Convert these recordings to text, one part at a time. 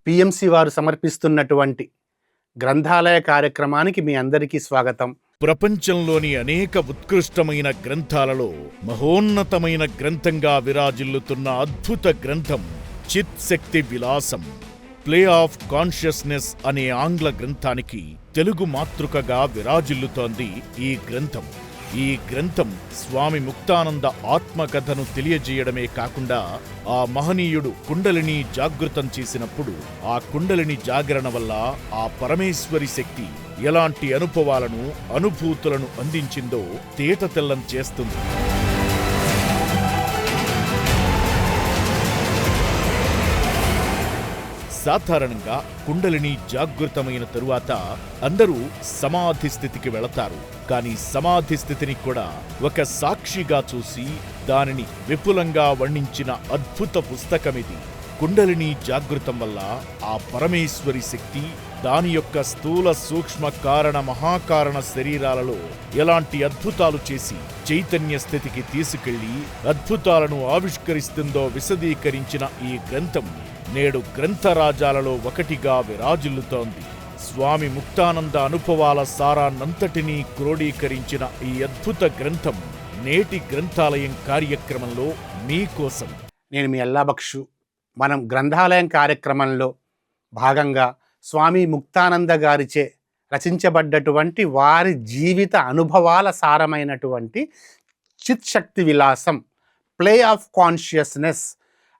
PMC వారు సమర్పిస్తున్నటువంటి గ్రంథాలయ కార్యక్రమానికి మీ అందరికీ స్వాగతం. ప్రపంచంలోని అనేక ఉత్కృష్టమైన గ్రంథాలలో మహోన్నతమైన గ్రంథంగా విరాజిల్లుతున్న అద్భుత గ్రంథం చిత్ శక్తి విలాసం, ప్లే ఆఫ్ కాన్షియస్నెస్ అనే ఆంగ్ల గ్రంథానికి తెలుగు మాతృకగా విరాజిల్లుతోంది ఈ గ్రంథం. ఈ గ్రంథం స్వామి ముక్తానంద ఆత్మకథను తెలియజేయడమే కాకుండా ఆ మహనీయుడు కుండలిని జాగృతం చేసినప్పుడు ఆ కుండలిని జాగరణ వల్ల ఆ పరమేశ్వరి శక్తి ఎలాంటి అనుభవాలను, అనుభూతులను అందించిందో తేటతెల్లం చేస్తుంది. సాధారణంగా కుండలిని జాగృతమైన తరువాత అందరూ సమాధి స్థితికి వెళతారు. కానీ సమాధి స్థితిని కూడా ఒక సాక్షిగా చూసి దానిని విపులంగా వర్ణించిన అద్భుత పుస్తకమిది. కుండలిని జాగృతం వల్ల ఆ పరమేశ్వరి శక్తి దాని యొక్క స్థూల సూక్ష్మ కారణ మహాకారణ శరీరాలలో ఎలాంటి అద్భుతాలు చేసి చైతన్య స్థితికి తీసుకెళ్లి అద్భుతాలను ఆవిష్కరిస్తుందో విశదీకరించిన ఈ గ్రంథం నేడు గ్రంథరాజాలలో ఒకటిగా విరాజిల్లుతోంది. స్వామి ముక్తానంద అనుభవాల సారాన్నంతటినీ క్రోడీకరించిన ఈ అద్భుత గ్రంథం నేటి గ్రంథాలయం కార్యక్రమంలో మీకోసం. నేను మీ అల్లాబక్షు. మనం గ్రంథాలయం కార్యక్రమంలో భాగంగా స్వామి ముక్తానంద గారిచే రచించబడ్డటువంటి వారి జీవిత అనుభవాల సారమైనటువంటి చిత్ శక్తి విలాసం, ప్లే ఆఫ్ కాన్షియస్నెస్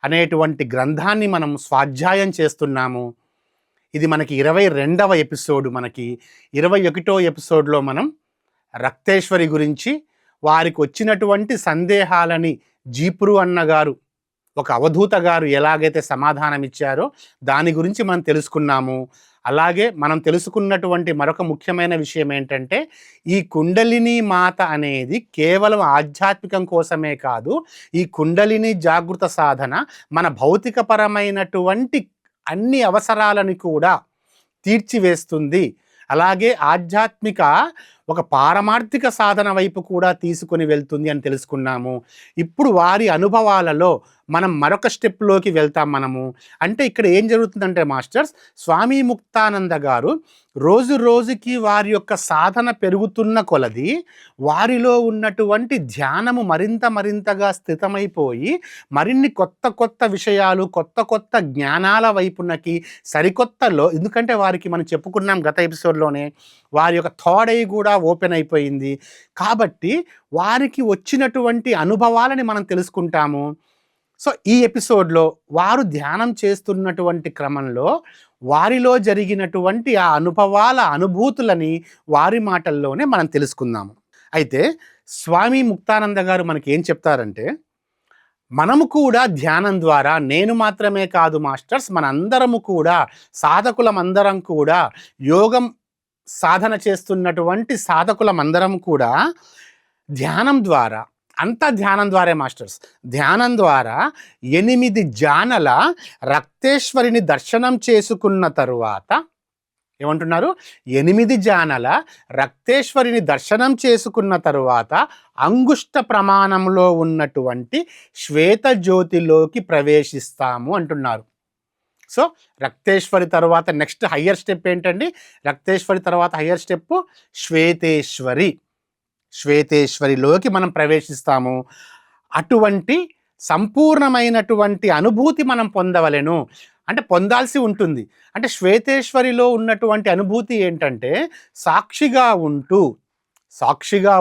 అనేటువంటి గ్రంథాన్ని మనం స్వాధ్యాయం చేస్తున్నాము. ఇది మనకి 22వ ఎపిసోడ్. మనకి 21వ ఎపిసోడ్లో మనం రక్తేశ్వరి గురించి, వారికి వచ్చినటువంటి సందేహాలని జీపురు అన్నగారు, ఒక అవధూత గారు ఎలాగైతే సమాధానం ఇచ్చారో దాని గురించి మనం తెలుసుకున్నాము. అలాగే మనం తెలుసుకున్నటువంటి మరొక ముఖ్యమైన విషయం ఏంటంటే, ఈ కుండలిని మాత అనేది కేవలం ఆధ్యాత్మికం కోసమే కాదు, ఈ కుండలిని జాగృత సాధన మన భౌతికపరమైనటువంటి అన్ని అవసరాలను కూడా తీర్చివేస్తుంది. అలాగే ఆధ్యాత్మిక ఒక పారమార్థిక సాధన వైపు కూడా తీసుకొని వెళ్తుంది అని తెలుసుకున్నాము. ఇప్పుడు వారి అనుభవాలలో మనం మరొక స్టెప్లోకి వెళ్తాం. అంటే ఇక్కడ ఏం జరుగుతుందంటే మాస్టర్స్, స్వామి ముక్తానంద గారు రోజు రోజుకి వారి యొక్క సాధన పెరుగుతున్న కొలది వారిలో ఉన్నటువంటి ధ్యానము మరింతగా స్థితమైపోయి మరిన్ని కొత్త విషయాలు, కొత్త జ్ఞానాల వైపునకి సరికొత్తలో, ఎందుకంటే వారికి మనం చెప్పుకున్నాం గత ఎపిసోడ్లోనే వారి యొక్క థర్డ్ ఐ కూడా ఓపెన్ అయిపోయింది. కాబట్టి వారికి వచ్చినటువంటి అనుభవాలని మనం తెలుసుకుంటాము. సో ఈ ఎపిసోడ్లో వారు ధ్యానం చేస్తున్నటువంటి క్రమంలో వారిలో జరిగినటువంటి ఆ అనుభవాల అనుభూతులని వారి మాటల్లోనే మనం తెలుసుకుందాము. అయితే స్వామి ముక్తానంద గారు మనకి ఏం చెప్తారంటే, మనము కూడా ధ్యానం ద్వారా, నేను మాత్రమే కాదు మాస్టర్స్, మనందరము కూడా, సాధకులమందరం కూడా, యోగం సాధన చేస్తున్నటువంటి సాధకులమందరం కూడా ధ్యానం ద్వారా, అంతా ధ్యానం ద్వారా మాస్టర్స్, ధ్యానం ద్వారా 8 జానల రక్తేశ్వరిని దర్శనం చేసుకున్న తరువాత ఏమంటున్నారు, 8 జానల రక్తేశ్వరిని దర్శనం చేసుకున్న తరువాత అంగుష్ట ప్రమాణంలో ఉన్నటువంటి శ్వేత జ్యోతిలోకి ప్రవేశిస్తాము అంటున్నారు. సో రక్తేశ్వరి తర్వాత నెక్స్ట్ హయ్యర్ స్టెప్ ఏంటండి? రక్తేశ్వరి తర్వాత హయ్యర్ స్టెప్ శ్వేతేశ్వరిలోకి మనం ప్రవేశిస్తాము. అటువంటి సంపూర్ణమైనటువంటి అనుభూతి మనం పొందవలెను, అంటే పొందాల్సి ఉంటుంది. అంటే శ్వేతేశ్వరిలో ఉన్నటువంటి అనుభూతి ఏంటంటే, సాక్షిగా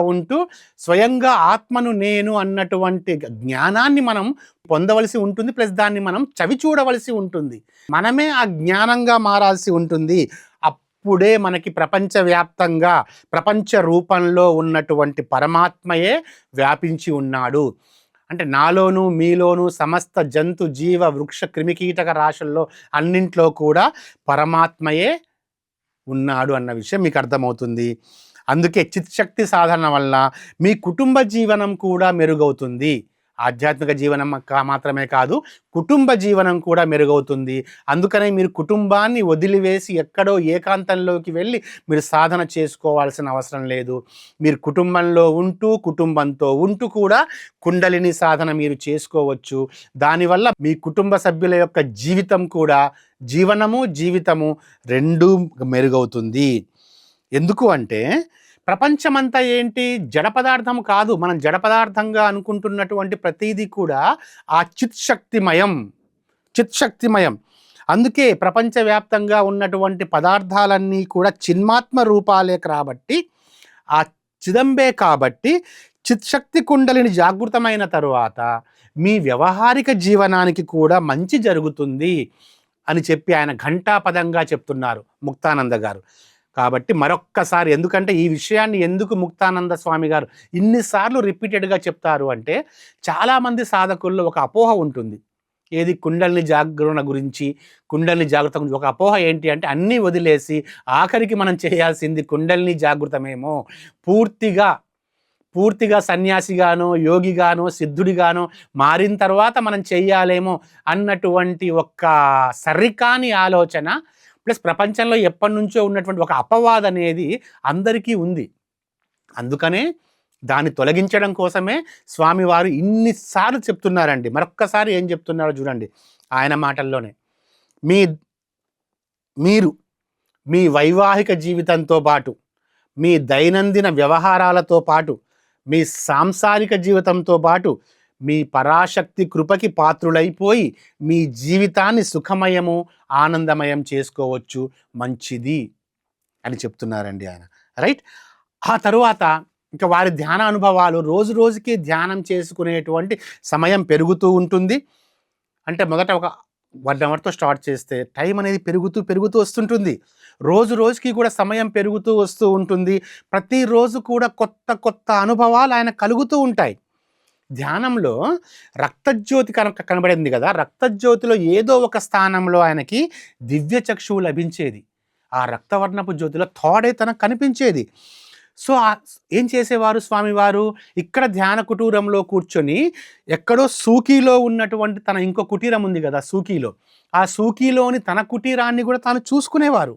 ఉంటూ స్వయంగా ఆత్మను నేను అన్నటువంటి జ్ఞానాన్ని మనం పొందవలసి ఉంటుంది. ప్లస్ దాన్ని మనం చవి చూడవలసి ఉంటుంది. మనమే ఆ జ్ఞానంగా మారాల్సి ఉంటుంది. అప్పుడే మనకి ప్రపంచవ్యాప్తంగా, ప్రపంచ రూపంలో ఉన్నటువంటి పరమాత్మయే వ్యాపించి ఉన్నాడు. అంటే నాలోనూ మీలోనూ సమస్త జంతు జీవ వృక్ష క్రిమికీటక రాశుల్లో అన్నింట్లో కూడా పరమాత్మయే ఉన్నాడు అన్న విషయం మీకు అర్థమవుతుంది. అందుకే చిత్శక్తి సాధన వల్ల మీ కుటుంబ జీవనం కూడా మెరుగవుతుంది. ఆధ్యాత్మిక జీవనం మాత్రమే కాదు, కుటుంబ జీవనం కూడా మెరుగవుతుంది. అందుకనే మీరు కుటుంబాన్ని వదిలివేసి ఎక్కడో ఏకాంతంలోకి వెళ్ళి మీరు సాధన చేసుకోవాల్సిన అవసరం లేదు. మీరు కుటుంబంలో ఉంటూ, కుటుంబంతో ఉంటూ కూడా కుండలిని సాధన మీరు చేసుకోవచ్చు. దానివల్ల మీ కుటుంబ సభ్యుల యొక్క జీవితం కూడా, జీవితము రెండూ మెరుగవుతుంది. ఎందుకు అంటే ప్రపంచమంతా ఏంటి, జడ పదార్థం కాదు. మనం జడ పదార్థంగా అనుకుంటున్నటువంటి ప్రతిదీ కూడా ఆ చిత్శక్తిమయం. అందుకే ప్రపంచవ్యాప్తంగా ఉన్నటువంటి పదార్థాలన్నీ కూడా చిన్మాత్మ రూపాలే కాబట్టి, ఆ చిదంబే కాబట్టి చిత్శక్తి కుండలిని జాగృతమైన తరువాత మీ వ్యవహారిక జీవనానికి కూడా మంచి జరుగుతుంది అని చెప్పి ఆయన ఘంటాపదంగా చెప్తున్నారు ముక్తానంద గారు. కాబట్టి మరొక్కసారి, ఎందుకంటే ఈ విషయాన్ని ఎందుకు ముక్తానంద స్వామి గారు ఇన్నిసార్లు రిపీటెడ్గా చెప్తారు అంటే, చాలామంది సాధకుల్లో ఒక అపోహ ఉంటుంది. ఏది కుండలిని జాగరణ గురించి, కుండలిని జాగృతం గురించి ఒక అపోహ ఏంటి అంటే, అన్నీ వదిలేసి ఆఖరికి మనం చేయాల్సింది కుండలిని జాగృతమేమో, పూర్తిగా సన్యాసిగానో, యోగిగానో, సిద్ధుడిగానో మారిన తర్వాత మనం చెయ్యాలేమో అన్నటువంటి ఒక సరికాని ఆలోచన, ప్లస్ ప్రపంచంలో ఎప్పటి నుంచో ఉన్నటువంటి ఒక అపవాదం అనేది అందరికీ ఉంది. అందుకనే దాన్ని తొలగించడం కోసమే స్వామివారు ఇన్నిసార్లు చెప్తున్నారండి. మరొక్కసారి ఏం చెప్తున్నారో చూడండి ఆయన మాటల్లోనే. మీరు మీ వైవాహిక జీవితంతో పాటు, మీ దైనందిన వ్యవహారాలతో పాటు, మీ సాంసారిక జీవితంతో పాటు మీ పరాశక్తి కృపకి పాత్రులైపోయి మీ జీవితాన్ని సుఖమయము, ఆనందమయం చేసుకోవచ్చు, మంచిది అని చెప్తున్నారండి ఆయన. రైట్. ఆ తరువాత ఇంకా వారి ధ్యాన అనుభవాలు, రోజు రోజుకి ధ్యానం చేసుకునేటువంటి సమయం పెరుగుతూ ఉంటుంది. అంటే మొదట ఒక 1 అవర్తో స్టార్ట్ చేస్తే టైం అనేది పెరుగుతూ వస్తుంటుంది. రోజు రోజుకి కూడా సమయం పెరుగుతూ వస్తూ ఉంటుంది. ప్రతిరోజు కూడా కొత్త అనుభవాలు ఆయన కలుగుతూ ఉంటాయి. ధ్యానంలో రక్తజ్యోతి కనబడింది కదా, రక్తజ్యోతిలో ఏదో ఒక స్థానంలో ఆయనకి దివ్య చక్షువు లభించేది. ఆ రక్తవర్ణపు జ్యోతిలో థాడే తనకు కనిపించేది. సో ఏం చేసేవారు స్వామివారు, ఇక్కడ ధ్యాన కుటీరంలో కూర్చొని ఎక్కడో సూకీలో ఉన్నటువంటి తన ఇంకో కుటీరం ఉంది కదా సూకీలో, ఆ సూకీలోని తన కుటీరాన్ని కూడా తాను చూసుకునేవారు.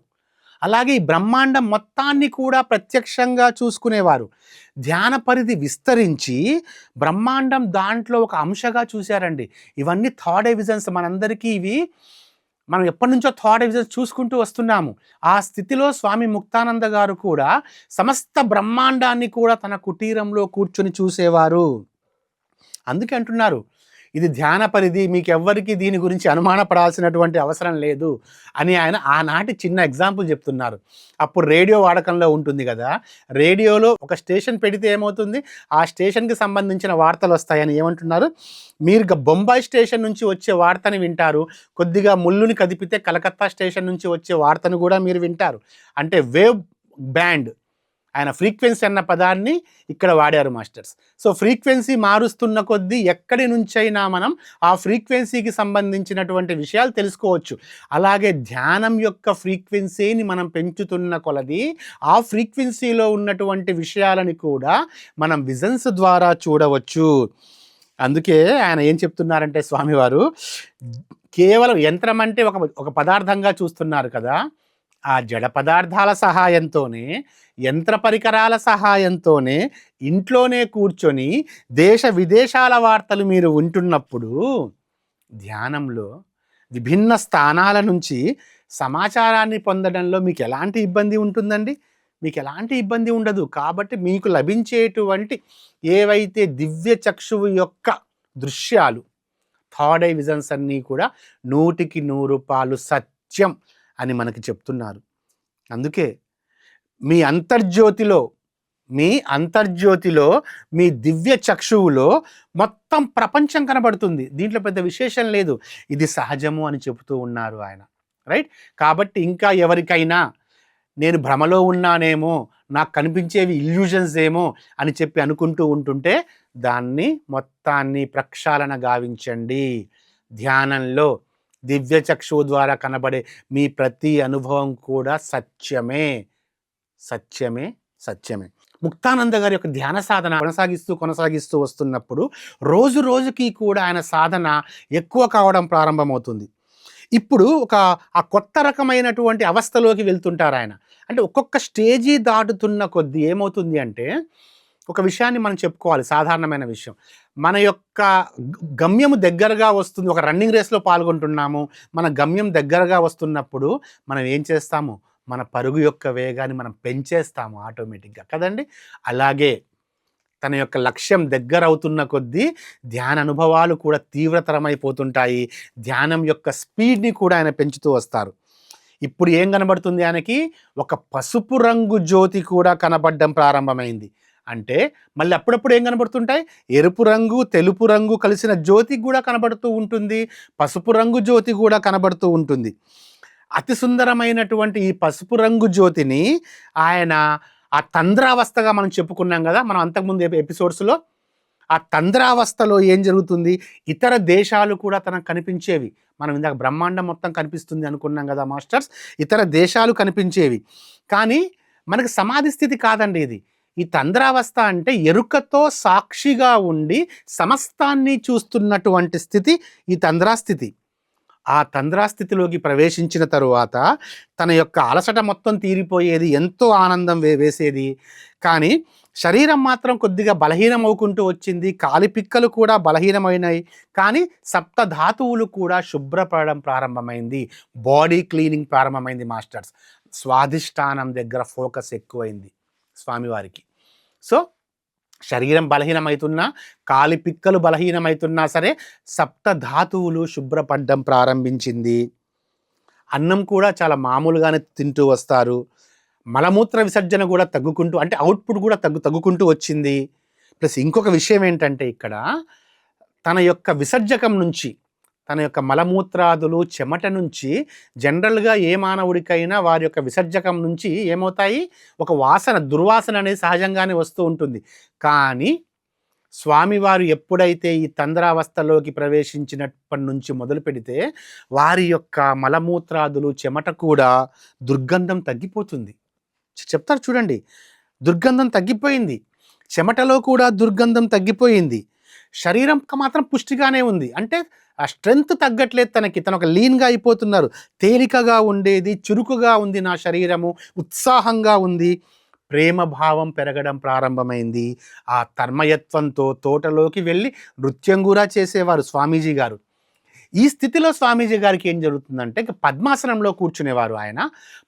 అలాగే ఈ బ్రహ్మాండం మొత్తాన్ని కూడా ప్రత్యక్షంగా చూసుకునేవారు. ధ్యాన పరిధి విస్తరించి బ్రహ్మాండం దాంట్లో ఒక అంశగా చూశారండి. ఇవన్నీ థాట్ విజన్స్, మనందరికీ ఇవి మనం ఎప్పటి నుంచో థాట్ విజన్స్ చూసుకుంటూ వస్తున్నాము. ఆ స్థితిలో స్వామి ముక్తానంద గారు కూడా సమస్త బ్రహ్మాండాన్ని కూడా తన కుటీరంలో కూర్చొని చూసేవారు. అందుకే అంటున్నారు ఇది ధ్యాన పరిధి, మీకెవ్వరికి దీని గురించి అనుమానపడాల్సినటువంటి అవసరం లేదు అని ఆయన ఆనాటి చిన్న ఎగ్జాంపుల్ చెప్తున్నారు. అప్పుడు రేడియో వాడకంలో ఉంటుంది కదా, రేడియోలో ఒక స్టేషన్ పెడితే ఏమవుతుంది, ఆ స్టేషన్కి సంబంధించిన వార్తలు వస్తాయని ఏమంటున్నారు, మీరు బొంబాయి స్టేషన్ నుంచి వచ్చే వార్తని వింటారు, కొద్దిగా ముళ్ళుని కదిపితే కలకత్తా స్టేషన్ నుంచి వచ్చే వార్తను కూడా మీరు వింటారు. అంటే వేవ్ బ్యాండ్, ఆయన ఫ్రీక్వెన్సీ అన్న పదాన్ని ఇక్కడ వాడారు మాస్టర్స్. సో ఫ్రీక్వెన్సీ మారుస్తున్న కొద్దీ ఎక్కడి నుంచైనా మనం ఆ ఫ్రీక్వెన్సీకి సంబంధించినటువంటి విషయాలు తెలుసుకోవచ్చు. అలాగే ధ్యానం యొక్క ఫ్రీక్వెన్సీని మనం పెంచుతున్న కొలది ఆ ఫ్రీక్వెన్సీలో ఉన్నటువంటి విషయాలని కూడా మనం విజన్స్ ద్వారా చూడవచ్చు. అందుకే ఆయన ఏం చెప్తున్నారంటే స్వామివారు, కేవలం యంత్రం అంటే ఒక పదార్థంగా చూస్తున్నారు కదా, ఆ జడ పదార్థాల సహాయంతోనే, యంత్ర పరికరాల సహాయంతోనే ఇంట్లోనే కూర్చొని దేశ విదేశాల వార్తలు మీరు వింటున్నప్పుడు ధ్యానంలో విభిన్న స్థానాల నుంచి సమాచారాన్ని పొందడంలో మీకు ఎలాంటి ఇబ్బంది ఉంటుందండి? మీకు ఎలాంటి ఇబ్బంది ఉండదు. కాబట్టి మీకు లభించేటువంటి ఏవైతే దివ్య చక్షువు యొక్క దృశ్యాలు, థర్డ్ ఐ విజన్స్ అన్నీ కూడా 100కి 100 సత్యం అని మనకి చెప్తున్నారు. అందుకే మీ అంతర్జ్యోతిలో మీ దివ్య చక్షువులో మొత్తం ప్రపంచం కనబడుతుంది. దీంట్లో పెద్ద విశేషం లేదు, ఇది సహజము అని చెబుతూ ఉన్నారు ఆయన. రైట్. కాబట్టి ఇంకా ఎవరికైనా నేను భ్రమలో ఉన్నానేమో, నాకు కనిపించేవి ఇల్యూజన్స్ ఏమో అని చెప్పి అనుకుంటూ ఉంటుంటే దాన్ని మొత్తాన్ని ప్రక్షాళన గావించండి. ధ్యానంలో దివ్య చక్షువు ద్వారా కనబడే మీ ప్రతి అనుభవం కూడా సత్యమే. ముక్తానంద గారి యొక్క ధ్యాన సాధన కొనసాగిస్తూ వస్తున్నప్పుడు రోజు రోజుకి కూడా ఆయన సాధన ఎక్కువ కావడం ప్రారంభమవుతుంది. ఇప్పుడు ఆ కొత్త రకమైనటువంటి అవస్థలోకి వెళ్తుంటారు ఆయన. అంటే ఒక్కొక్క స్టేజీ దాటుతున్న కొద్దీ ఏమవుతుంది అంటే, ఒక విషయాన్ని మనం చెప్పుకోవాలి, సాధారణమైన విషయం. మన యొక్క గమ్యము దగ్గరగా వస్తుంది. ఒక రన్నింగ్ రేస్‌లో పాల్గొంటున్నాము. మన గమ్యం దగ్గరగా వస్తున్నప్పుడు మనం ఏం చేస్తాము? మన పరుగు యొక్క వేగాన్ని మనం పెంచేస్తాము ఆటోమేటిక్‌గా కదండీ! అలాగే తన యొక్క లక్ష్యం దగ్గరవుతున్న కొద్దీ ధ్యాన అనుభవాలు కూడా తీవ్రతరమైపోతుంటాయి. ధ్యానం యొక్క స్పీడ్‌ని కూడా ఆయన పెంచుతూ వస్తారు. ఇప్పుడు ఏం కనబడుతుంది ఆయనకి? ఒక పసుపు రంగు జ్యోతి కూడా కనబడడం ప్రారంభమైంది. అంటే మళ్ళీ అప్పుడప్పుడు ఏం కనబడుతుంటాయి? ఎరుపు రంగు, తెలుపు రంగు కలిసిన జ్యోతి కూడా కనబడుతూ ఉంటుంది. పసుపు రంగు జ్యోతి కూడా కనబడుతూ ఉంటుంది. అతి సుందరమైనటువంటి ఈ పసుపు రంగు జ్యోతిని ఆయన ఆ తంద్రావస్థగా మనం చెప్పుకున్నాం కదా మనం అంతకుముందు ఎపిసోడ్స్లో. ఆ తంద్రావస్థలో ఏం జరుగుతుంది? ఇతర దేశాలు కూడా తనకు కనిపించేవి. మనం ఇందాక బ్రహ్మాండం మొత్తం కనిపిస్తుంది అనుకున్నాం కదా మాస్టర్స్. ఇతర దేశాలు కనిపించేవి. కానీ మనకి సమాధి స్థితి కాదండి ఇది. ఈ తంద్రావస్థ అంటే ఎరుకతో సాక్షిగా ఉండి సమస్తాన్ని చూస్తున్నటువంటి స్థితి ఈ తంద్రాస్థితి. ఆ తంద్రాస్థితిలోకి ప్రవేశించిన తరువాత తన యొక్క అలసట మొత్తం తీరిపోయేది, ఎంతో ఆనందం వేసేది. కానీ శరీరం మాత్రం కొద్దిగా బలహీనం అవుకుంటూ వచ్చింది. కాలిపిక్కలు కూడా బలహీనమైనాయి. కానీ సప్తధాతువులు కూడా శుభ్రపడడం ప్రారంభమైంది. బాడీ క్లీనింగ్ ప్రారంభమైంది మాస్టర్స్. స్వాధిష్టానం దగ్గర ఫోకస్ ఎక్కువైంది స్వామివారికి. సో శరీరం బలహీనమవుతున్నా, కాలిపిక్కలు బలహీనమవుతున్నా సరే సప్తధాతువులు శుభ్రపడడం ప్రారంభించింది. అన్నం కూడా చాలా మామూలుగానే తింటూ వస్తారు. మలమూత్ర విసర్జన కూడా తగ్గుకుంటూ, అంటే అవుట్పుట్ కూడా తగ్గుకుంటూ వచ్చింది. ప్లస్ ఇంకొక విషయం ఏంటంటే ఇక్కడ తన యొక్క విసర్జకం నుంచి, తన యొక్క మలమూత్రాదులు చెమట నుంచి జనరల్గా ఏ మానవుడికైనా వారి యొక్క విసర్జకం నుంచి ఏమవుతాయి? ఒక వాసన, దుర్వాసన అనేది సహజంగానే వస్తూ ఉంటుంది. కానీ స్వామివారు ఎప్పుడైతే ఈ తంద్రావస్థలోకి ప్రవేశించినప్పటి నుంచి మొదలు పెడితే వారి యొక్క మలమూత్రాదులు చెమట కూడా దుర్గంధం తగ్గిపోతుంది. చెప్తారు చూడండి, దుర్గంధం తగ్గిపోయింది. చెమటలో కూడా దుర్గంధం తగ్గిపోయింది. శరీరం మాత్రం పుష్టిగానే ఉంది. అంటే ఆ స్ట్రెంగ్త్ తగ్గట్లేదు తనకి. తను ఒక లీన్గా అయిపోతున్నారు. తేలికగా ఉండేది, చురుకుగా ఉంది నా శరీరము, ఉత్సాహంగా ఉంది. ప్రేమ భావం పెరగడం ప్రారంభమైంది. ఆ తన్మయత్వంతో తోటలోకి వెళ్ళి నృత్యం కూడా చేసేవారు స్వామీజీ గారు. ఈ స్థితిలో స్వామీజీ గారికి ఏం జరుగుతుందంటే పద్మాసనంలో కూర్చునేవారు ఆయన.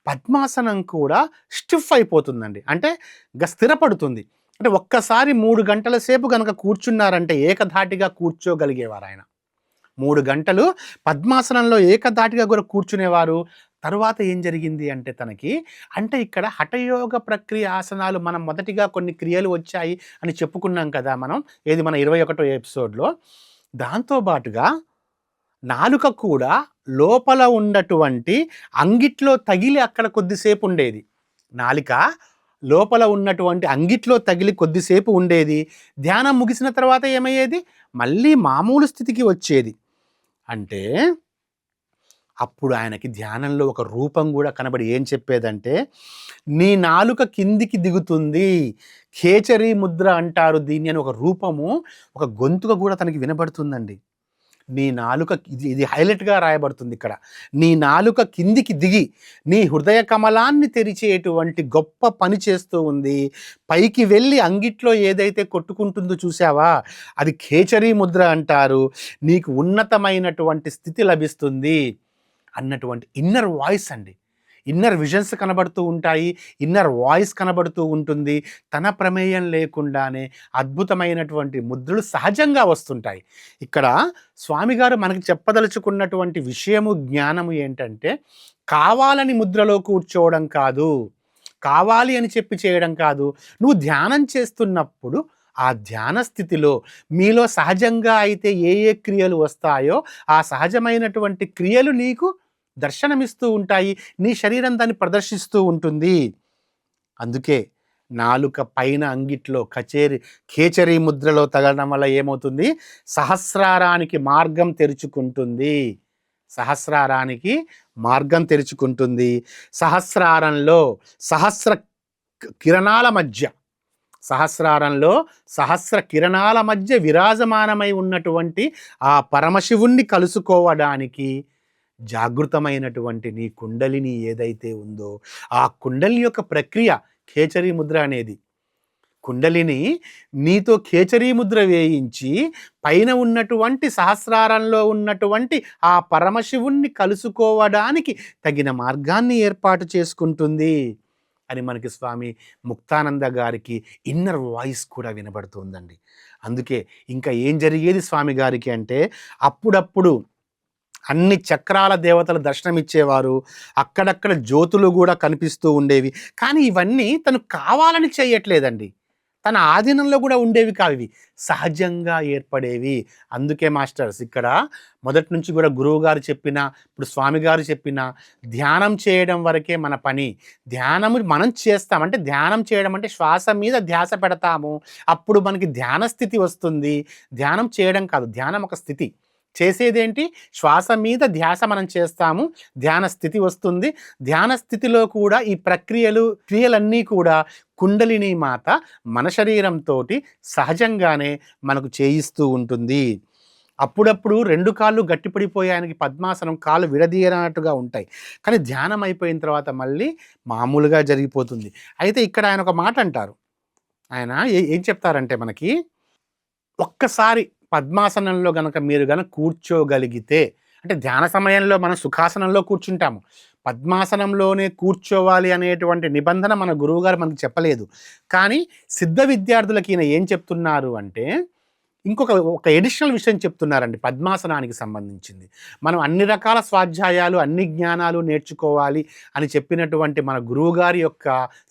పద్మాసనం కూడా స్టిఫ్ అయిపోతుందండి, అంటే స్థిరపడుతుంది. అంటే ఒక్కసారి 3 గంటల సేపు కనుక కూర్చున్నారంటే ఏకధాటిగా కూర్చోగలిగేవారు ఆయన. 3 గంటలు పద్మాసనంలో ఏకధాటిగా కూడా కూర్చునేవారు. తరువాత ఏం జరిగింది అంటే తనకి, అంటే ఇక్కడ హఠయోగ ప్రక్రియ ఆసనాలు మనం మొదటిగా కొన్ని క్రియలు వచ్చాయి అని చెప్పుకున్నాం కదా మనం, ఏది మన 21వ ఎపిసోడ్లో. దాంతోపాటుగా నాలుక కూడా లోపల ఉన్నటువంటి అంగిట్లో తగిలి అక్కడ కొద్దిసేపు ఉండేది. నాలిక లోపల ఉన్నటువంటి అంగిట్లో తగిలి కొద్దిసేపు ఉండేది. ధ్యానం ముగిసిన తర్వాత ఏమయ్యేది? మళ్ళీ మామూలు స్థితికి వచ్చేది. అంటే అప్పుడు ఆయనకి ధ్యానంలో ఒక రూపం కూడా కనబడి ఏం చెప్పేదంటే, నీ నాలుక కిందికి దిగుతుంది, ఖేచరీ ముద్ర అంటారు దీన్ని అని ఒక రూపము, ఒక గొంతుక కూడా తనకి వినబడుతుందండి. నీ నాలుక, ఇది హైలైట్గా రాయబడుతుంది ఇక్కడ, నీ నాలుక కిందికి దిగి నీ హృదయ కమలాన్ని తెరిచేటువంటి గొప్ప పని చేస్తూ ఉంది. పైకి వెళ్ళి అంగిట్లో ఏదైతే కొట్టుకుంటుందో చూసావా, అది ఖేచరీ ముద్ర అంటారు. నీకు ఉన్నతమైనటువంటి స్థితి లభిస్తుంది అన్నటువంటి ఇన్నర్ వాయిస్ అండి. ఇన్నర్ విజన్స్ కనబడుతూ ఉంటాయి, ఇన్నర్ వాయిస్ కనబడుతూ ఉంటుంది. తన ప్రమేయం లేకుండానే అద్భుతమైనటువంటి ముద్రలు సహజంగా వస్తుంటాయి. ఇక్కడ స్వామిగారు మనకి చెప్పదలుచుకున్నటువంటి విషయము, జ్ఞానము ఏంటంటే, కావాలని ముద్రలో కూర్చోవడం కాదు, కావాలి అని చెప్పి చేయడం కాదు. నువ్వు ధ్యానం చేస్తున్నప్పుడు ఆ ధ్యాన స్థితిలో మీలో సహజంగా అయితే ఏ ఏ క్రియలు వస్తాయో ఆ సహజమైనటువంటి క్రియలు నీకు దర్శనమిస్తూ ఉంటాయి. నీ శరీరం దాన్ని ప్రదర్శిస్తూ ఉంటుంది. అందుకే నాలుక పైన అంగిట్లో ఖేచరీ ముద్రలో తగలడం వల్ల ఏమవుతుంది? సహస్రారానికి మార్గం తెరుచుకుంటుంది. సహస్రారానికి మార్గం తెరుచుకుంటుంది. సహస్రారంలో సహస్ర కిరణాల మధ్య సహస్రారంలో సహస్ర కిరణాల మధ్య విరాజమానమై ఉన్నటువంటి ఆ పరమశివుణ్ణి కలుసుకోవడానికి జాగృతమైనటువంటి నీ కుండలిని ఏదైతే ఉందో ఆ కుండలిని యొక్క ప్రక్రియ ఖేచరీ ముద్ర అనేది. కుండలిని నీతో ఖేచరీ ముద్ర వేయించి పైన ఉన్నటువంటి సహస్రారంలో ఉన్నటువంటి ఆ పరమశివుణ్ణి కలుసుకోవడానికి తగిన మార్గాన్ని ఏర్పాటు చేసుకుంటుంది అని మనకి స్వామి ముక్తానంద గారికి ఇన్నర్ వాయిస్ కూడా వినబడుతుందండి. అందుకే ఇంకా ఏం జరిగేది స్వామి గారికి అంటే, అప్పుడప్పుడు అన్ని చక్రాల దేవతలు దర్శనమిచ్చేవారు, అక్కడక్కడ జ్యోతులు కూడా కనిపిస్తూ ఉండేవి. కానీ ఇవన్నీ తను కావాలని చేయట్లేదండి, తన ఆధీనంలో కూడా ఉండేవి కావు, ఇవి సహజంగా ఏర్పడేవి. అందుకే మాస్టర్స్ ఇక్కడ మొదటి నుంచి కూడా గురువు గారు చెప్పిన, ఇప్పుడు స్వామి గారు చెప్పిన, ధ్యానం చేయడం వరకే మన పని. ధ్యానము మనం చేస్తాం అంటే, ధ్యానం చేయడం అంటే శ్వాస మీద ధ్యాస పెడతాము, అప్పుడు మనకి ధ్యాన స్థితి వస్తుంది. ధ్యానం చేయడం కాదు, ధ్యానం ఒక స్థితి. చేసేదేంటి, శ్వాస మీద ధ్యాస మనం చేస్తాము, ధ్యాన స్థితి వస్తుంది. ధ్యాన స్థితిలో కూడా ఈ క్రియలన్నీ కూడా కుండలిని మాత మన శరీరంతో సహజంగానే మనకు చేయిస్తూ ఉంటుంది. అప్పుడప్పుడు 2 కాళ్ళు గట్టిపడిపోయానికి పద్మాసనం, కాళ్ళు విడదీయనట్టుగా ఉంటాయి, కానీ ధ్యానం అయిపోయిన తర్వాత మళ్ళీ మామూలుగా జరిగిపోతుంది. అయితే ఇక్కడ ఆయన ఒక మాట అంటారు. ఆయన ఏం చెప్తారంటే మనకి, ఒక్కసారి పద్మాసనంలో మీరు కూర్చోగలిగితే, అంటే ధ్యాన సమయంలో మనం సుఖాసనంలో కూర్చుంటాము, పద్మాసనంలోనే కూర్చోవాలి అనేటువంటి నిబంధన మన గురువుగారు మనకు చెప్పలేదు. కానీ సిద్ధ విద్యార్థులకి ఈయన ఏం చెప్తున్నారు అంటే, ఒక ఎడిషనల్ విషయం చెప్తున్నారండి పద్మాసనానికి సంబంధించింది. మనం అన్ని రకాల స్వాధ్యాయాలు, అన్ని జ్ఞానాలు నేర్చుకోవాలి అని చెప్పినటువంటి మన గురువుగారి యొక్క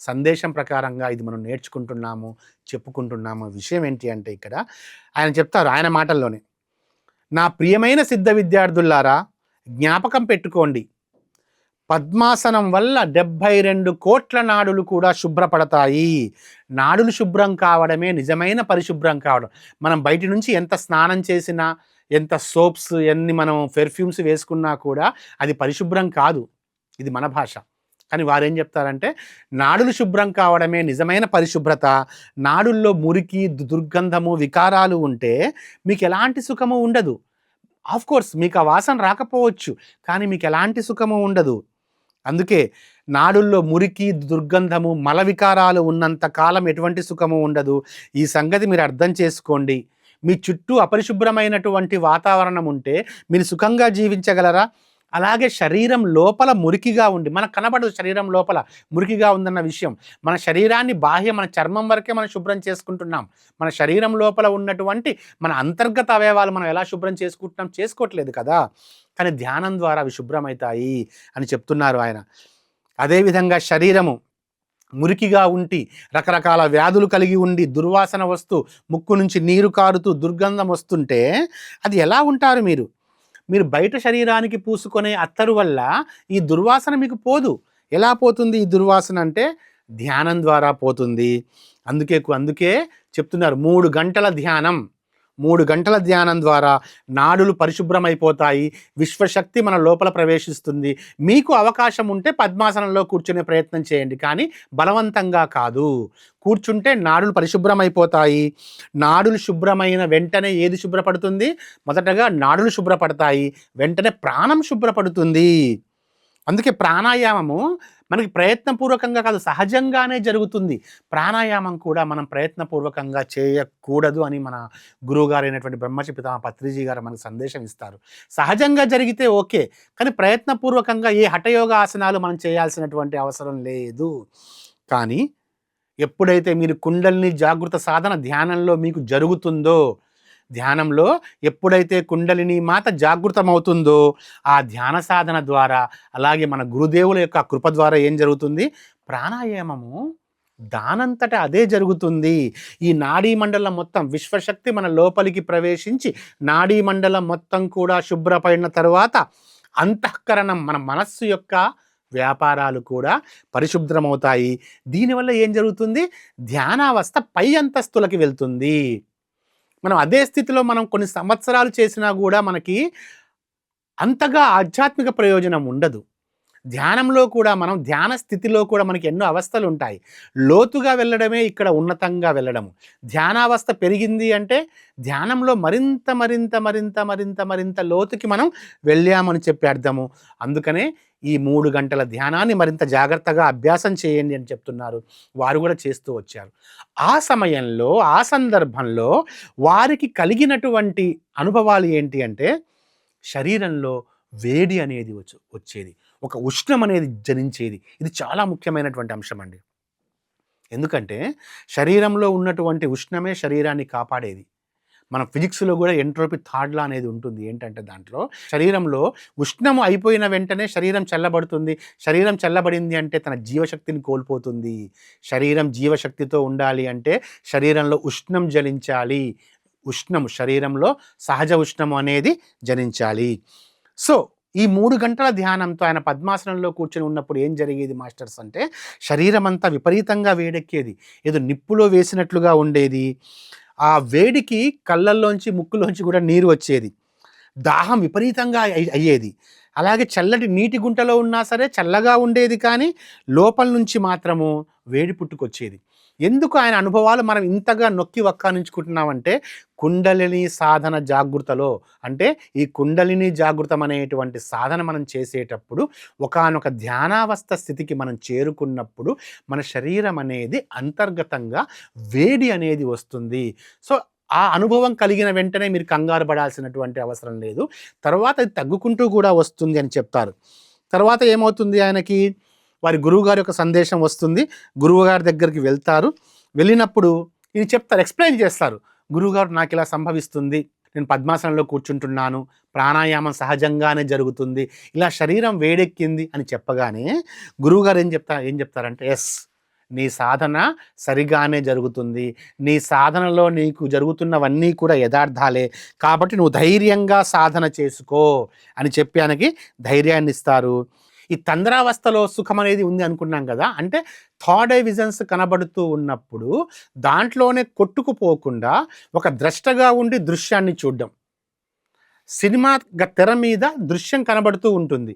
సందేశం ప్రకారంగా ఇది మనం నేర్చుకుంటున్నాము, చెప్పుకుంటున్నాము. విషయం ఏంటి అంటే, ఇక్కడ ఆయన చెప్తారు ఆయన మాటల్లోనే, నా ప్రియమైన సిద్ధ విద్యార్థులారా జ్ఞాపకం పెట్టుకోండి, పద్మాసనం వల్ల 72 కోట్ల నాడులు కూడా శుభ్రపడతాయి. నాడులు శుభ్రం కావడమే నిజమైన పరిశుభ్రం కావడం. మనం బయట నుంచి ఎంత స్నానం చేసినా, ఎంత సోప్స్, ఎన్ని మనం పెర్ఫ్యూమ్స్ వేసుకున్నా కూడా అది పరిశుభ్రం కాదు. ఇది మన భాష. కానీ వారేం చెప్తారంటే, నాడులు శుభ్రం కావడమే నిజమైన పరిశుభ్రత. నాడుల్లో మురికి, దుర్గంధము, వికారాలు ఉంటే మీకు ఎలాంటి సుఖము ఉండదు. ఆఫ్కోర్స్ మీకు ఆ వాసన రాకపోవచ్చు, కానీ మీకు ఎలాంటి సుఖము ఉండదు. అందుకే నాడుల్లో మురికి, దుర్గంధము, మల వికారాలు ఉన్నంత కాలం ఎటువంటి సుఖము ఉండదు. ఈ సంగతి మీరు అర్థం చేసుకోండి. మీ చుట్టూ అపరిశుభ్రమైనటువంటి వాతావరణం ఉంటే మీరు సుఖంగా జీవించగలరా? అలాగే శరీరం లోపల మురికిగా ఉండి, మనకు కనబడదు శరీరం లోపల మురికిగా ఉందన్న విషయం. మన శరీరాన్ని మన చర్మం వరకే మనం శుభ్రం చేసుకుంటున్నాం. మన శరీరం లోపల ఉన్నటువంటి మన అంతర్గత అవయవాలు మనం ఎలా శుభ్రం చేసుకోవట్లేదు కదా. కానీ ధ్యానం ద్వారా అవి శుభ్రమవుతాయి అని చెప్తున్నారు ఆయన. అదేవిధంగా శరీరము మురికిగా ఉండి, రకరకాల వ్యాధులు కలిగి ఉండి, దుర్వాసన వస్తూ, ముక్కు నుంచి నీరు కారుతూ, దుర్గంధం వస్తుంటే అది ఎలా ఉంటారు మీరు? బయట శరీరానికి పూసుకునే అత్తరు వల్ల ఈ దుర్వాసన మీకు పోదు. ఎలా పోతుంది ఈ దుర్వాసన అంటే, ధ్యానం ద్వారా పోతుంది. అందుకే చెప్తున్నారు 3 గంటల ధ్యానం. 3 గంటల ధ్యానం ద్వారా నాడులు పరిశుభ్రమైపోతాయి, విశ్వశక్తి మన లోపల ప్రవేశిస్తుంది. మీకు అవకాశం ఉంటే పద్మాసనంలో కూర్చునే ప్రయత్నం చేయండి, కానీ బలవంతంగా కాదు. కూర్చుంటే నాడులు పరిశుభ్రమైపోతాయి. నాడులు శుభ్రమైన వెంటనే ఏది శుభ్రపడుతుంది? మొదటగా నాడులు శుభ్రపడతాయి, వెంటనే ప్రాణం శుభ్రపడుతుంది. అందుకే ప్రాణాయామము మనకి ప్రయత్నపూర్వకంగా కాదు, సహజంగానే జరుగుతుంది. ప్రాణాయామం కూడా మనం ప్రయత్నపూర్వకంగా చేయకూడదు అని మన గురువుగారు అయినటువంటి బ్రహ్మర్షి పితామహ పత్రిజీ గారు మనకు సందేశం ఇస్తారు. సహజంగా జరిగితే ఓకే, కానీ ప్రయత్నపూర్వకంగా ఏ హఠయోగ ఆసనాలు మనం చేయాల్సినటువంటి అవసరం లేదు. కానీ ఎప్పుడైతే మీరు కుండలిని జాగృత సాధన ధ్యానంలో మీకు జరుగుతుందో, ధ్యానంలో ఎప్పుడైతే కుండలిని మాత జాగృతమవుతుందో, ఆ ధ్యాన సాధన ద్వారా, అలాగే మన గురుదేవుల యొక్క కృప ద్వారా ఏం జరుగుతుంది? ప్రాణాయామము దానంతట అదే జరుగుతుంది. ఈ నాడీ మండలం మొత్తం, విశ్వశక్తి మన లోపలికి ప్రవేశించి నాడీ మండలం మొత్తం కూడా శుభ్రపడిన తరువాత అంతఃకరణం, మన మనస్సు యొక్క వ్యాపారాలు కూడా పరిశుభ్రమవుతాయి. దీనివల్ల ఏం జరుగుతుంది? ధ్యానావస్థ పై అంతస్తులకి వెళ్తుంది. మనం అదే స్థితిలో మనం కొన్ని సంవత్సరాలు చేసినా కూడా మనకి అంతగా ఆధ్యాత్మిక ప్రయోజనం ఉండదు. ధ్యానంలో కూడా మనం ధ్యాన స్థితిలో కూడా మనకి ఎన్నో అవస్థలు ఉంటాయి. లోతుగా వెళ్ళడమే ఇక్కడ ఉన్నతంగా వెళ్ళడము. ధ్యానావస్థ పెరిగింది అంటే ధ్యానంలో మరింత మరింత మరింత మరింత మరింత లోతుకి మనం వెళ్ళామని చెప్పి అర్థము. అందుకనే ఈ 3 గంటల ధ్యానాన్ని మరింత జాగ్రత్తగా అభ్యాసం చేయండి అని చెప్తున్నారు. వారు కూడా చేస్తూ వచ్చారు. ఆ సమయంలో, ఆ సందర్భంలో వారికి కలిగినటువంటి అనుభవాలు ఏంటి అంటే శరీరంలో వేడి అనేది వచ్చేది. ఒక ఉష్ణం అనేది జనించేది. ఇది చాలా ముఖ్యమైనటువంటి అంశం అండి. ఎందుకంటే శరీరంలో ఉన్నటువంటి ఉష్ణమే శరీరాన్ని కాపాడేది. మన ఫిజిక్స్‌లో కూడా ఎంట్రోపీ థర్డ్ లా అనేది ఉంటుంది. ఏంటంటే దాంట్లో శరీరంలో ఉష్ణం అయిపోయిన వెంటనే శరీరం చల్లబడుతుంది. శరీరం చల్లబడింది అంటే తన జీవశక్తిని కోల్పోతుంది. శరీరం జీవశక్తితో ఉండాలి అంటే శరీరంలో ఉష్ణం జనించాలి. శరీరంలో సహజ ఉష్ణం అనేది జనించాలి. సో ఈ 3 గంటల ధ్యానంతో ఆయన పద్మాసనంలో కూర్చొని ఉన్నప్పుడు ఏం జరిగేది మాస్టర్స్ అంటే శరీరం అంతా విపరీతంగా వేడెక్కేది. ఏదో నిప్పులో వేసినట్లుగా ఉండేది. ఆ వేడికి కళ్ళల్లోంచి ముక్కులోంచి కూడా నీరు వచ్చేది. దాహం విపరీతంగా అయ్యేది. అలాగే చల్లటి నీటి గుంటలో ఉన్నా సరే చల్లగా ఉండేది, కానీ లోపల నుంచి మాత్రము వేడి పుట్టుకొచ్చేది. ఎందుకు ఆయన అనుభవాలు మనం ఇంతగా నొక్కి వక్కానించుకుంటున్నామంటే కుండలిని సాధన జాగృతలో, అంటే ఈ కుండలిని జాగృతం అనేటువంటి సాధన మనం చేసేటప్పుడు ఒకానొక ధ్యానావస్థ స్థితికి మనం చేరుకున్నప్పుడు మన శరీరం అనేది అంతర్గతంగా వేడి అనేది వస్తుంది. సో ఆ అనుభవం కలిగిన వెంటనే మీరు కంగారు పడాల్సినటువంటి అవసరం లేదు. తర్వాత అది తగ్గుకుంటూ కూడా వస్తుంది అని చెప్తారు. తర్వాత ఏమవుతుంది, ఆయనకి వారి గురువుగారి యొక్క సందేశం వస్తుంది. గురువుగారి దగ్గరికి వెళ్తారు. వెళ్ళినప్పుడు ఇది చెప్తారు, ఎక్స్ప్లెయిన్ చేస్తారు. గురువుగారు నాకు ఇలా సంభవిస్తుంది, నేను పద్మాసనంలో కూర్చుంటున్నాను, ప్రాణాయామం సహజంగానే జరుగుతుంది, ఇలా శరీరం వేడెక్కింది అని చెప్పగానే గురువుగారు ఏం చెప్తారంటే ఎస్, నీ సాధన సరిగానే జరుగుతుంది, నీ సాధనలో నీకు జరుగుతున్నవన్నీ కూడా యథార్థాలే, కాబట్టి నువ్వు ధైర్యంగా సాధన చేసుకో అని చెప్పి ఆయనకి ధైర్యాన్ని ఇస్తారు. ఈ తంద్రావస్థలో సుఖం అనేది ఉంది అనుకున్నాం కదా, అంటే థర్డ్ ఐ విజన్స్ కనబడుతూ ఉన్నప్పుడు దాంట్లోనే కొట్టుకుపోకుండా ఒక ద్రష్టగా ఉండి దృశ్యాన్ని చూడడం. సినిమా తెర మీద దృశ్యం కనబడుతూ ఉంటుంది,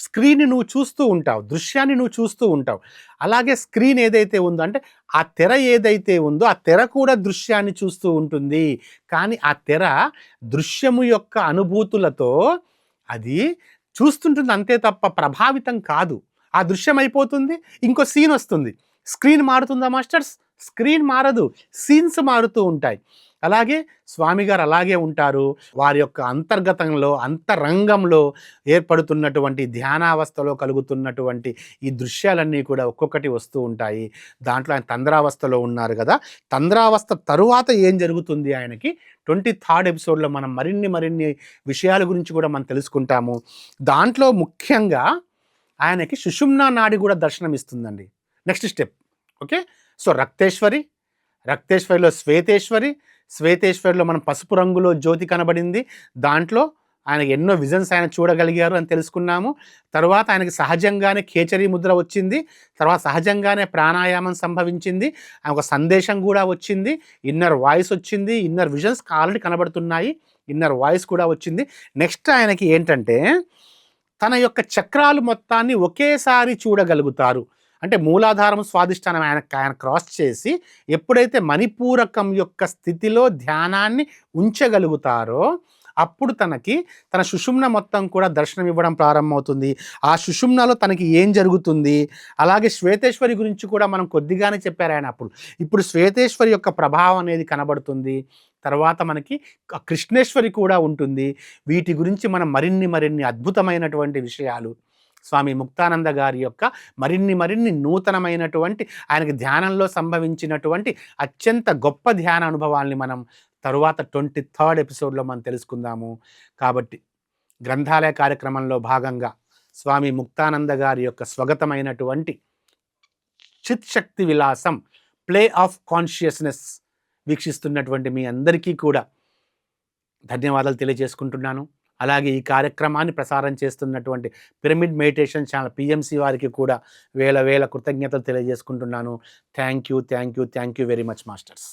స్క్రీన్ని నువ్వు చూస్తూ ఉంటావు, దృశ్యాన్ని నువ్వు చూస్తూ ఉంటావు. అలాగే స్క్రీన్ ఏదైతే ఉందో, అంటే ఆ తెర ఏదైతే ఉందో ఆ తెర కూడా దృశ్యాన్ని చూస్తూ ఉంటుంది. కానీ ఆ తెర దృశ్యము యొక్క అనుభూతులతో అది చూస్తుంటుంది అంతే తప్ప ప్రభావితం కాదు. ఆ దృశ్యం అయిపోతుంది, ఇంకో సీన్ వస్తుంది. స్క్రీన్ మారుతుందా మాస్టర్స్? స్క్రీన్ మారదు, సీన్స్ మారుతూ ఉంటాయి. అలాగే స్వామి గారు అలాగే ఉంటారు. వారి యొక్క అంతర్గతంలో, అంతరంగంలో ఏర్పడుతున్నటువంటి ధ్యానావస్థలో కలుగుతున్నటువంటి ఈ దృశ్యాలన్నీ కూడా ఒక్కొక్కటి వస్తూ ఉంటాయి. దాంట్లో ఆయన తంద్రావస్థలో ఉన్నారు కదా, తంద్రావస్థ తరువాత ఏం జరుగుతుంది ఆయనకి 23rd ఎపిసోడ్లో మనం మరిన్ని విషయాల గురించి కూడా మనం తెలుసుకుంటాము. దాంట్లో ముఖ్యంగా ఆయనకి సుషుమ్నా నాడి కూడా దర్శనం ఇస్తుందండి. Next step. ఓకే, సో రక్తేశ్వరిలో శ్వేతేశ్వరిలో మనం పసుపు రంగులో జ్యోతి కనబడింది. దాంట్లో ఆయనకి ఎన్నో విజన్స్ ఆయన చూడగలిగారు అని తెలుసుకున్నాము. తర్వాత ఆయనకి సహజంగానే కేచరీ ముద్ర వచ్చింది. తర్వాత సహజంగానే ప్రాణాయామం సంభవించింది. ఆయన ఒక సందేశం కూడా వచ్చింది, ఇన్నర్ వాయిస్ వచ్చింది, ఇన్నర్ విజన్స్ ఆల్రెడీ కనబడుతున్నాయి, ఇన్నర్ వాయిస్ కూడా వచ్చింది. నెక్స్ట్ ఆయనకి ఏంటంటే తన యొక్క చక్రాలు మొత్తాన్ని ఒకేసారి చూడగలుగుతారు. అంటే మూలాధారం, స్వాధిష్టానం ఆయన క్రాస్ చేసి ఎప్పుడైతే మణిపూరకం యొక్క స్థితిలో ధ్యానాన్ని ఉంచగలుగుతారో అప్పుడు తన సుషుమ్న మొత్తం కూడా దర్శనం ఇవ్వడం ప్రారంభమవుతుంది. ఆ సుషుమ్నలో తనకి ఏం జరుగుతుంది, అలాగే శ్వేతేశ్వరి గురించి కూడా మనం కొద్దిగానే చెప్పారు ఆయన అప్పుడు. ఇప్పుడు శ్వేతేశ్వరి యొక్క ప్రభావం అనేది కనబడుతుంది. తర్వాత మనకి కృష్ణేశ్వరి కూడా ఉంటుంది. వీటి గురించి మనం మరిన్ని అద్భుతమైనటువంటి విషయాలు స్వామి ముక్తానంద గారి యొక్క మరిన్ని నూతనమైనటువంటి ఆయనకి ధ్యానంలో సంభవించినటువంటి అత్యంత గొప్ప ధ్యాన అనుభవాల్ని మనం తరువాత 23rd ఎపిసోడ్లో మనం తెలుసుకుందాము. కాబట్టి గ్రంథాలయ కార్యక్రమంలో భాగంగా స్వామి ముక్తానంద గారి యొక్క స్వగతమైనటువంటి చిత్ శక్తి విలాసం, ప్లే ఆఫ్ కాన్షియస్నెస్ వీక్షిస్తున్నటువంటి మీ అందరికీ కూడా ధన్యవాదాలు తెలియజేసుకుంటున్నాను. అలాగే ఈ కార్యక్రమాన్ని ప్రసారం చేస్తున్నటువంటి పిరమిడ్ మెడిటేషన్ ఛానల్ పిఎంసి వారికి కూడా వేల కృతజ్ఞతలు తెలియజేసుకుంటున్నాను. Thank you very much masters.